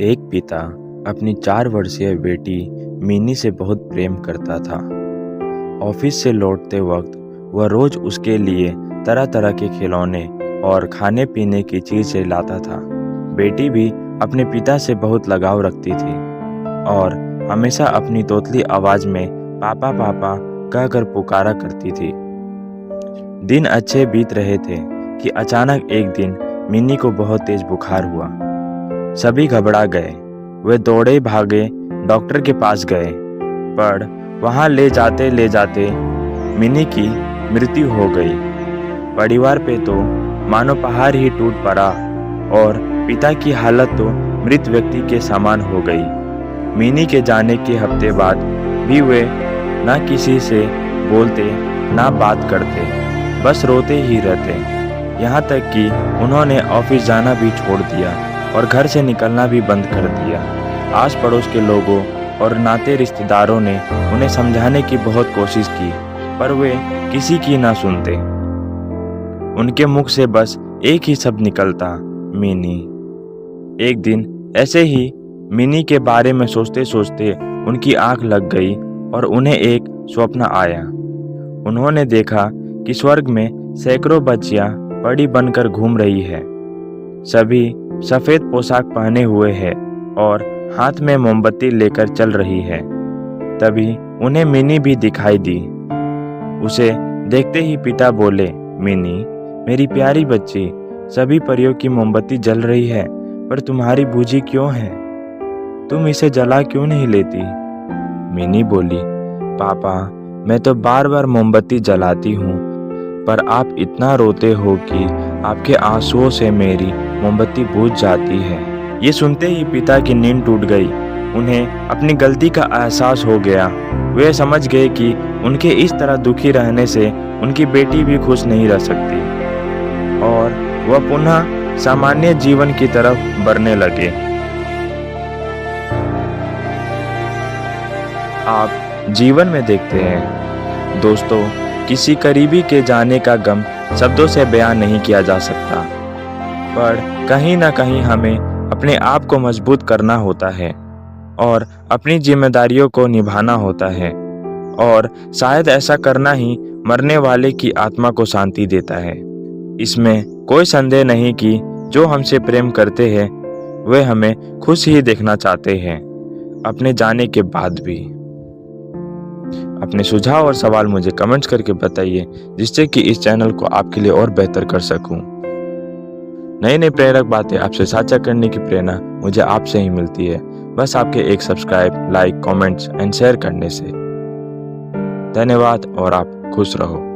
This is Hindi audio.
एक पिता अपनी 4 वर्षीय बेटी मिनी से बहुत प्रेम करता था। ऑफिस से लौटते वक्त वह रोज उसके लिए तरह तरह के खिलौने और खाने पीने की चीजें लाता था। बेटी भी अपने पिता से बहुत लगाव रखती थी और हमेशा अपनी तोतली आवाज में पापा पापा कहकर पुकारा करती थी। दिन अच्छे बीत रहे थे कि अचानक एक दिन मिनी को बहुत तेज बुखार हुआ। सभी घबरा गए। वे दौड़े भागे डॉक्टर के पास गए, पर वहां ले जाते मिनी की मृत्यु हो गई। परिवार पे तो मानो पहाड़ ही टूट पड़ा और पिता की हालत तो मृत व्यक्ति के समान हो गई। मिनी के जाने के हफ्ते बाद भी वे ना किसी से बोलते ना बात करते, बस रोते ही रहते। यहाँ तक कि उन्होंने ऑफिस जाना भी छोड़ दिया और घर से निकलना भी बंद कर दिया। आस पड़ोस के लोगों और नाते रिश्तेदारों ने उन्हें समझाने की बहुत कोशिश की, पर वे किसी की ना सुनते। उनके मुख से बस एक ही शब्द निकलता, मिनी। एक दिन ऐसे ही मिनी के बारे में सोचते सोचते उनकी आंख लग गई और उन्हें एक स्वप्न आया। उन्होंने देखा कि स्वर्ग में सैकड़ों बच्चियां परी बनकर घूम रही है। सभी सफेद पोशाक पहने हुए हैं और हाथ में मोमबत्ती लेकर चल रही है। तभी उन्हें मिनी भी दिखाई दी। उसे देखते ही पिता बोले, मिनी मेरी प्यारी बच्ची, सभी परियों की मोमबत्ती जल रही है, पर तुम्हारी बुझी क्यों है? तुम इसे जला क्यों नहीं लेती? मिनी बोली, पापा मैं तो बार बार मोमबत्ती जलाती हूँ, पर आप इतना रोते हो कि आपके आंसुओं से मेरी मोमबत्ती बुझ जाती है। ये सुनते ही पिता की नींद टूट गई। उन्हें अपनी गलती का एहसास हो गया। वे समझ गए कि उनके इस तरह दुखी रहने से उनकी बेटी भी खुश नहीं रह सकती और वह पुनः सामान्य जीवन की तरफ बढ़ने लगे। आप जीवन में देखते हैं दोस्तों, किसी करीबी के जाने का गम शब्दों से बयान नहीं किया जा सकता, पर कहीं ना कहीं हमें अपने आप को मजबूत करना होता है और अपनी जिम्मेदारियों को निभाना होता है, और शायद ऐसा करना ही मरने वाले की आत्मा को शांति देता है। इसमें कोई संदेह नहीं कि जो हमसे प्रेम करते हैं वे हमें खुश ही देखना चाहते हैं, अपने जाने के बाद भी। अपने सुझाव और सवाल मुझे कमेंट्स करके बताइए, जिससे कि इस चैनल को आपके लिए और बेहतर कर सकूं। नई नई प्रेरक बातें आपसे साझा करने की प्रेरणा मुझे आपसे ही मिलती है, बस आपके एक subscribe, like, comments and share करने से। धन्यवाद और आप खुश रहो।